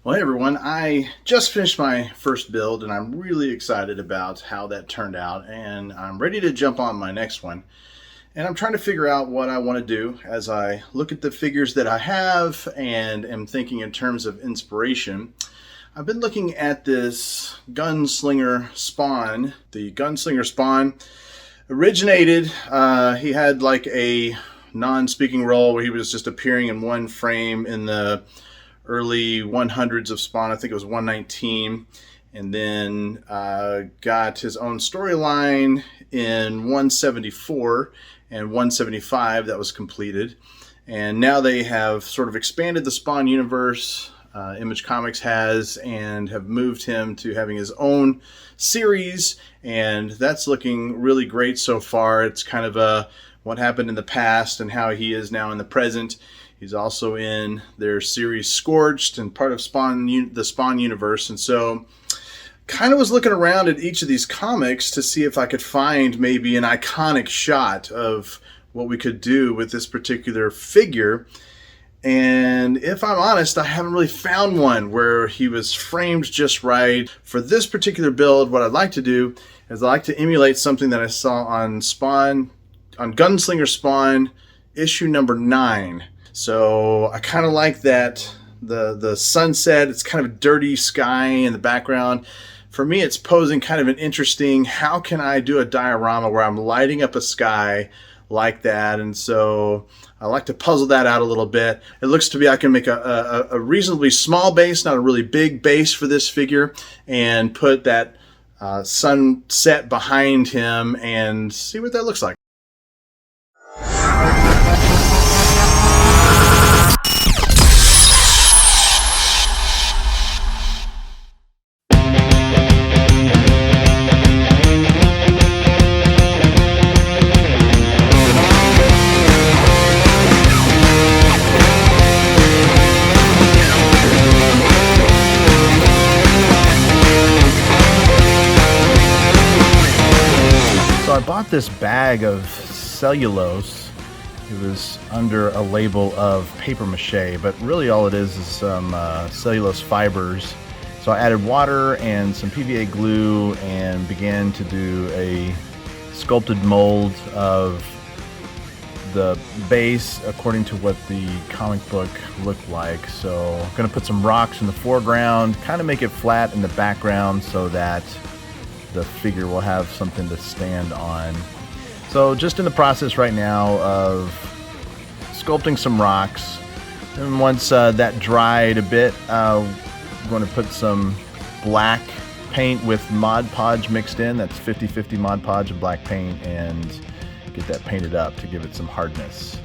Well, hey everyone, I just finished my first build and I'm really excited about how that turned out, and I'm ready to jump on my next one. And I'm trying to figure out what I want to do as I look at the figures that I have and am thinking in terms of inspiration. I've been looking at this Gunslinger Spawn. The Gunslinger Spawn originated, he had like a non-speaking role where he was just appearing in one frame in the early 100s of Spawn. I think it was 119, and then got his own storyline in 174 and 175 that was completed. And now they have sort of expanded the Spawn universe, Image Comics has, and have moved him to having his own series, and that's looking really great so far. It's kind of a what happened in the past and how he is now in the present. He's also in their series Scorched and part of the Spawn universe. And so kind of was looking around at each of these comics to see if I could find maybe an iconic shot of what we could do with this particular figure. And if I'm honest, I haven't really found one where he was framed just right. For this particular build, what I'd like to do is I'd like to emulate something that I saw on Gunslinger Spawn issue number 9. So I kind of like that, the sunset, it's kind of a dirty sky in the background. For me, it's posing kind of an interesting, how can I do a diorama where I'm lighting up a sky like that? And so I like to puzzle that out a little bit. It looks to be I can make a reasonably small base, not a really big base for this figure, and put that sunset behind him and see what that looks like. I bought this bag of cellulose. It was under a label of paper mache, but really all it is some cellulose fibers. So I added water and some PVA glue and began to do a sculpted mold of the base according to what the comic book looked like. So I'm going to put some rocks in the foreground, kind of make it flat in the background so that the figure will have something to stand on. So just in the process right now of sculpting some rocks, and once that dried a bit, I'm going to put some black paint with Mod Podge mixed in. That's 50-50 Mod Podge and black paint, and get that painted up to give it some hardness.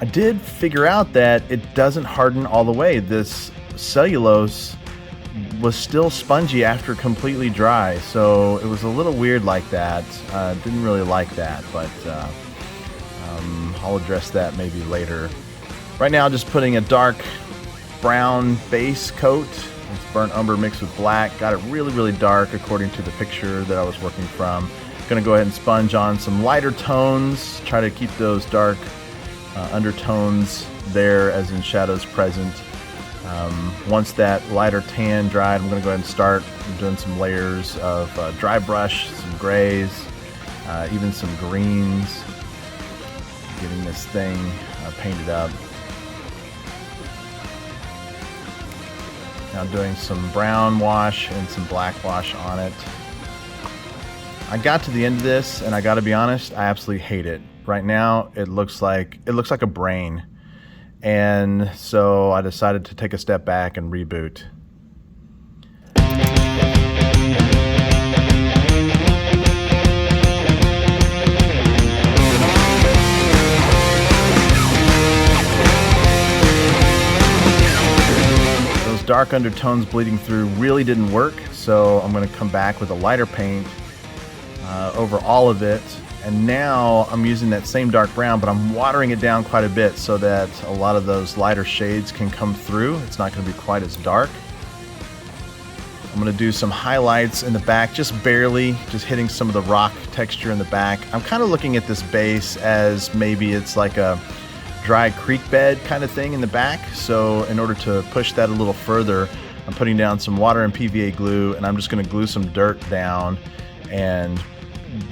I did figure out that it doesn't harden all the way. This cellulose was still spongy after completely dry, so it was a little weird like that. Didn't really like that, but I'll address that maybe later. Right now, just putting a dark brown base coat. It's burnt umber mixed with black. Got it really dark according to the picture that I was working from. Gonna go ahead and sponge on some lighter tones. Try to keep those dark undertones there as in shadows present. Once that lighter tan dried, I'm going to go ahead and start doing some layers of dry brush, some grays, even some greens, getting this thing painted up. Now doing some brown wash and some black wash on it. I got to the end of this, and I got to be honest, I absolutely hate it. Right now, it looks like a brain. And so I decided to take a step back and reboot. Those dark undertones bleeding through really didn't work, so I'm going to come back with a lighter paint over all of it. And now I'm using that same dark brown, but I'm watering it down quite a bit so that a lot of those lighter shades can come through. It's not going to be quite as dark. I'm going to do some highlights in the back, just barely, just hitting some of the rock texture in the back. I'm kind of looking at this base as maybe it's like a dry creek bed kind of thing in the back. So in order to push that a little further, I'm putting down some water and PVA glue, and I'm just going to glue some dirt down and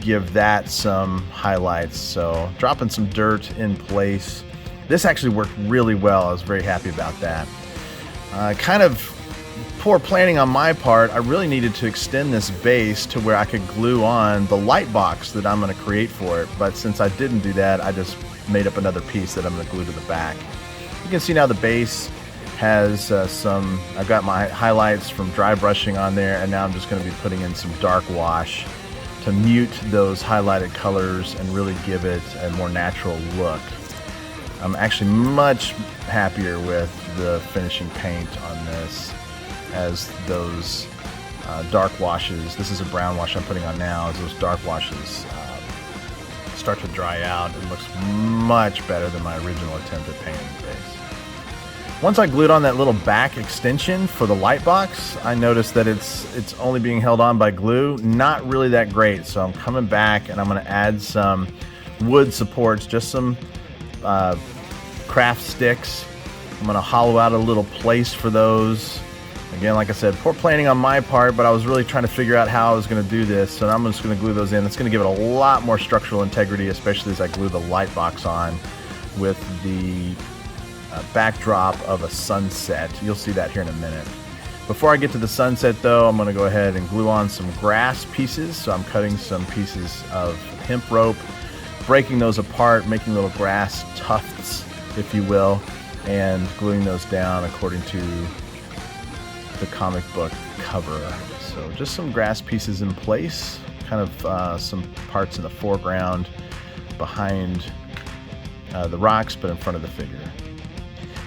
give that some highlights. So dropping some dirt in place. This actually worked really well. I was very happy about that. Kind of poor planning on my part. I really needed to extend this base to where I could glue on the light box that I'm going to create for it. But since I didn't do that, I just made up another piece that I'm going to glue to the back. You can see now the base has I've got my highlights from dry brushing on there, and now I'm just going to be putting in some dark wash to mute those highlighted colors and really give it a more natural look. I'm actually much happier with the finishing paint on this, as those dark washes, this is a brown wash I'm putting on now, as those dark washes start to dry out, it looks much better than my original attempt at painting the base. Once I glued on that little back extension for the light box, I noticed that it's only being held on by glue. Not really that great, so I'm coming back and I'm going to add some wood supports, just some craft sticks. I'm going to hollow out a little place for those. Again, like I said, poor planning on my part, but I was really trying to figure out how I was going to do this, so I'm just going to glue those in. It's going to give it a lot more structural integrity, especially as I glue the light box on with the backdrop of a sunset. You'll see that here in a minute. Before I get to the sunset though, I'm going to go ahead and glue on some grass pieces. So I'm cutting some pieces of hemp rope, breaking those apart, making little grass tufts, if you will, and gluing those down according to the comic book cover. So just some grass pieces in place, kind of some parts in the foreground behind the rocks, but in front of the figure.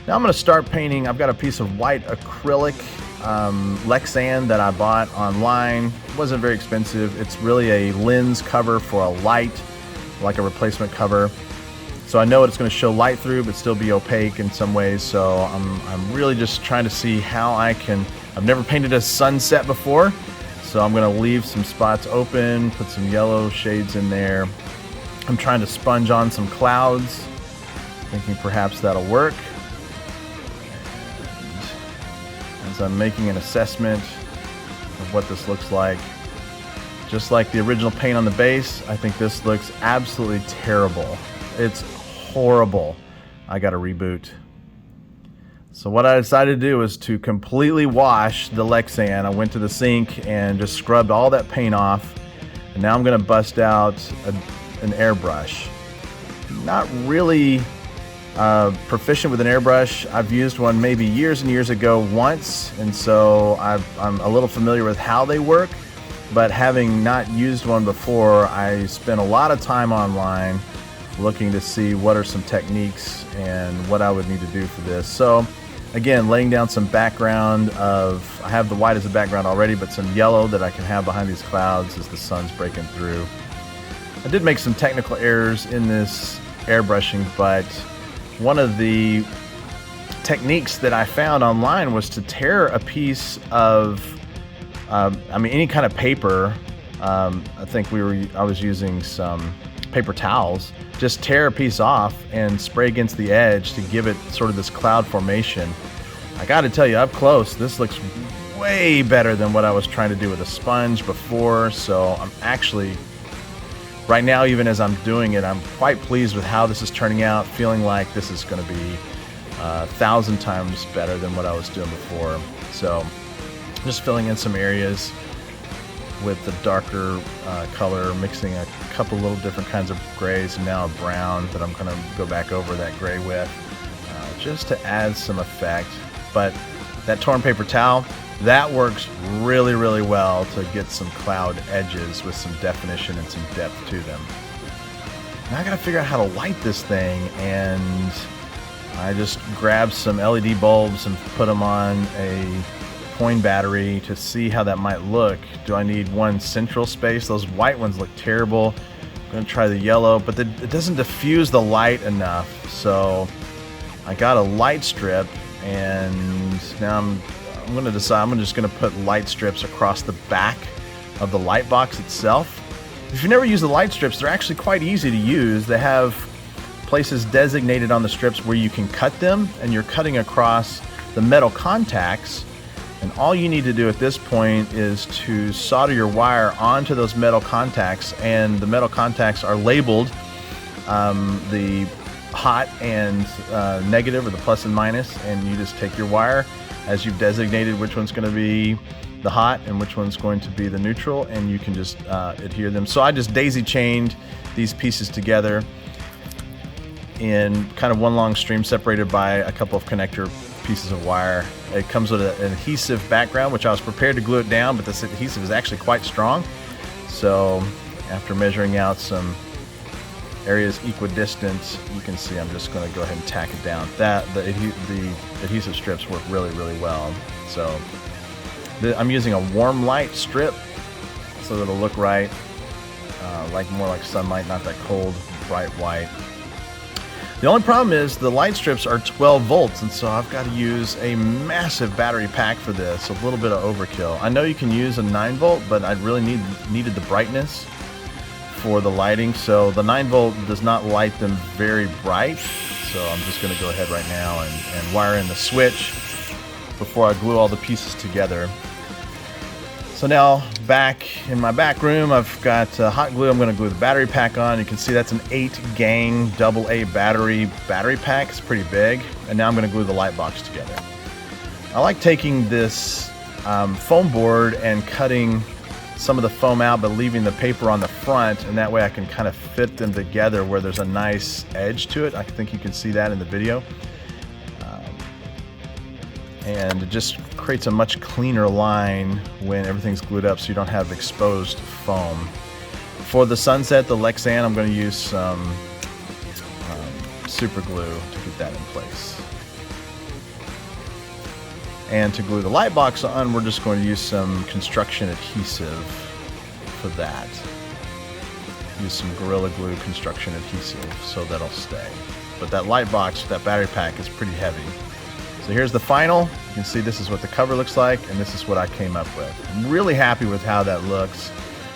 Now I'm going to start painting. I've got a piece of white acrylic Lexan that I bought online. It wasn't very expensive. It's really a lens cover for a light, like a replacement cover. So I know it's going to show light through, but still be opaque in some ways. So I'm really just trying to see how I can. I've never painted a sunset before, so I'm going to leave some spots open, put some yellow shades in there. I'm trying to sponge on some clouds, thinking perhaps that'll work. As I'm making an assessment of what this looks like, just like the original paint on the base, I think this looks absolutely terrible. It's horrible. I got to reboot. So what I decided to do was to completely wash the Lexan. I went to the sink and just scrubbed all that paint off, and now I'm going to bust out an airbrush. Not really proficient with an airbrush. I've used one maybe years and years ago once, and so I'm a little familiar with how they work, but having not used one before, I spent a lot of time online looking to see what are some techniques and what I would need to do for this. So again, laying down some background of, I have the white as a background already, but some yellow that I can have behind these clouds as the sun's breaking through. I did make some technical errors in this airbrushing, but one of the techniques that I found online was to tear a piece of, any kind of paper. I think I was using some paper towels. Just tear a piece off and spray against the edge to give it sort of this cloud formation. I got to tell you, up close, this looks way better than what I was trying to do with a sponge before. So I'm actually, right now, even as I'm doing it, I'm quite pleased with how this is turning out, feeling like this is going to be 1,000 times better than what I was doing before. So just filling in some areas with the darker color, mixing a couple little different kinds of grays, and now a brown that I'm going to go back over that gray with, just to add some effect. But that torn paper towel, that works really, really well to get some cloud edges with some definition and some depth to them. Now I gotta figure out how to light this thing, and I just grabbed some LED bulbs and put them on a coin battery to see how that might look. Do I need one central space? Those white ones look terrible. I'm gonna try the yellow, but it doesn't diffuse the light enough. So I got a light strip, and now I'm gonna decide, I'm just gonna put light strips across the back of the light box itself. If you never use the light strips, they're actually quite easy to use. They have places designated on the strips where you can cut them, and you're cutting across the metal contacts, And all you need to do at this point is to solder your wire onto those metal contacts, and the metal contacts are labeled the hot and negative, or the plus and minus, and you just take your wire as you've designated which one's going to be the hot and which one's going to be the neutral, and you can just adhere them. So I just daisy chained these pieces together in kind of one long stream separated by a couple of connector pieces of wire. It comes with an adhesive background, which I was prepared to glue it down, but this adhesive is actually quite strong. So after measuring out some areas equidistant, you can see I'm just going to go ahead and tack it down. The adhesive strips work really, really well. So I'm using a warm light strip so that it'll look right, more like sunlight, not that cold, bright white. The only problem is the light strips are 12 volts, and so I've got to use a massive battery pack for this, a little bit of overkill. I know you can use a 9 volt, but I really needed the brightness for the lighting, so the 9 volt does not light them very bright. So I'm just going to go ahead right now and wire in the switch before I glue all the pieces together. So now back in my back room, I've got hot glue. I'm going to glue the battery pack on. You can see that's an 8-gang AA battery pack. It's pretty big. And now I'm going to glue the light box together. I like taking this foam board and cutting some of the foam out, but leaving the paper on the front, and that way I can kind of fit them together where there's a nice edge to it. I think you can see that in the video. And it just creates a much cleaner line when everything's glued up, so you don't have exposed foam. For the sunset, the Lexan, I'm going to use some super glue to keep that in place. And to glue the light box on, we're just going to use some construction adhesive for that. Use some Gorilla Glue construction adhesive so that'll stay. But that light box, that battery pack, is pretty heavy. So here's the final. You can see this is what the cover looks like, and this is what I came up with. I'm really happy with how that looks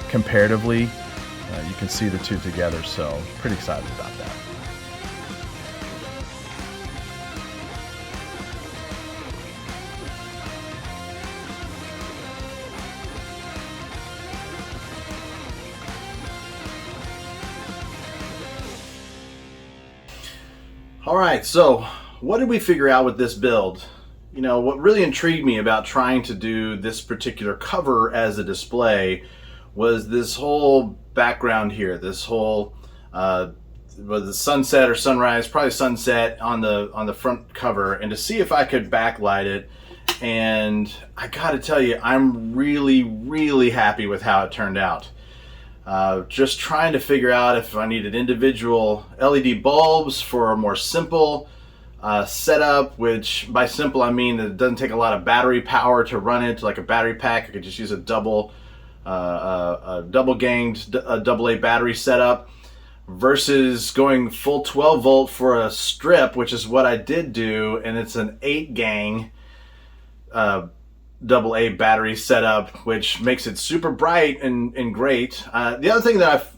comparatively. You can see the two together, so pretty excited about that. All right, so what did we figure out with this build? You know, what really intrigued me about trying to do this particular cover as a display was this whole background here, this whole was the sunset or sunrise, probably sunset on the front cover, and to see if I could backlight it. And I gotta tell you, I'm really happy with how it turned out. Just trying to figure out if I needed individual LED bulbs for a more simple setup, which by simple I mean that it doesn't take a lot of battery power to run it, like a battery pack. I could just use a double ganged AA battery setup, versus going full 12 volt for a strip, which is what I did do, and it's an 8-gang AA battery setup, which makes it super bright and great. The other thing that I've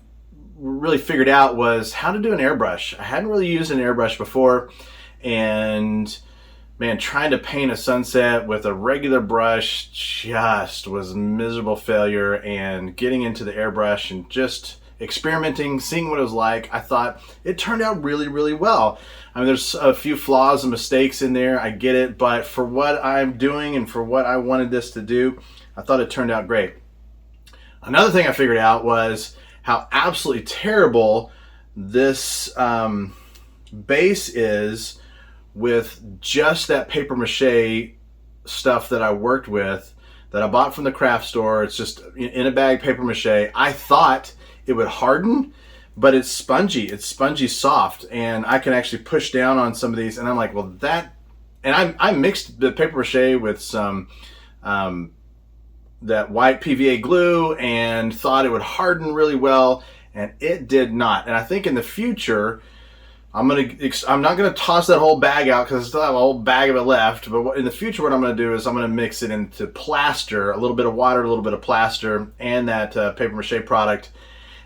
really figured out was how to do an airbrush. I hadn't really used an airbrush before, and man, trying to paint a sunset with a regular brush just was a miserable failure. And getting into the airbrush and just experimenting, seeing what it was like, I thought it turned out really well. I mean, there's a few flaws and mistakes in there, I get it, but for what I'm doing and for what I wanted this to do, I thought it turned out great. Another thing I figured out was how absolutely terrible this base is with just that paper mache stuff that I worked with, that I bought from the craft store. It's just in a bag paper mache. I thought it would harden, but it's spongy soft, and I can actually push down on some of these, and I'm like, well, that, and I mixed the paper mache with some that white PVA glue and thought it would harden really well, and it did not. And I think in the future, I'm not gonna toss that whole bag out because I still have a whole bag of it left, but in the future what I'm gonna do is I'm gonna mix it into plaster, a little bit of water, a little bit of plaster, and that paper mache product,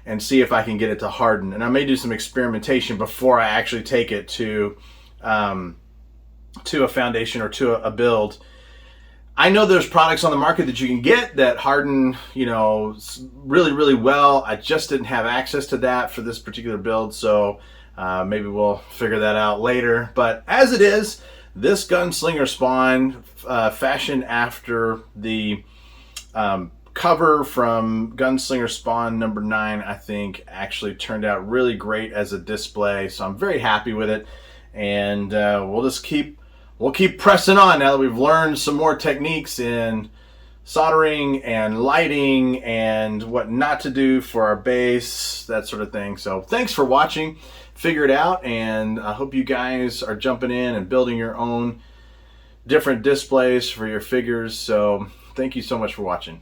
and see if I can get it to harden. And I may do some experimentation before I actually take it to a foundation or to a build. I know there's products on the market that you can get that harden, you know, really, really well. I just didn't have access to that for this particular build, so maybe we'll figure that out later. But as it is, this Gunslinger Spawn, fashioned after the cover from Gunslinger Spawn number 9, I think actually turned out really great as a display. So I'm very happy with it, and we'll keep pressing on now that we've learned some more techniques in soldering and lighting and what not to do for our base, that sort of thing. So thanks for watching. Figure it out, and I hope you guys are jumping in and building your own different displays for your figures. So thank you so much for watching.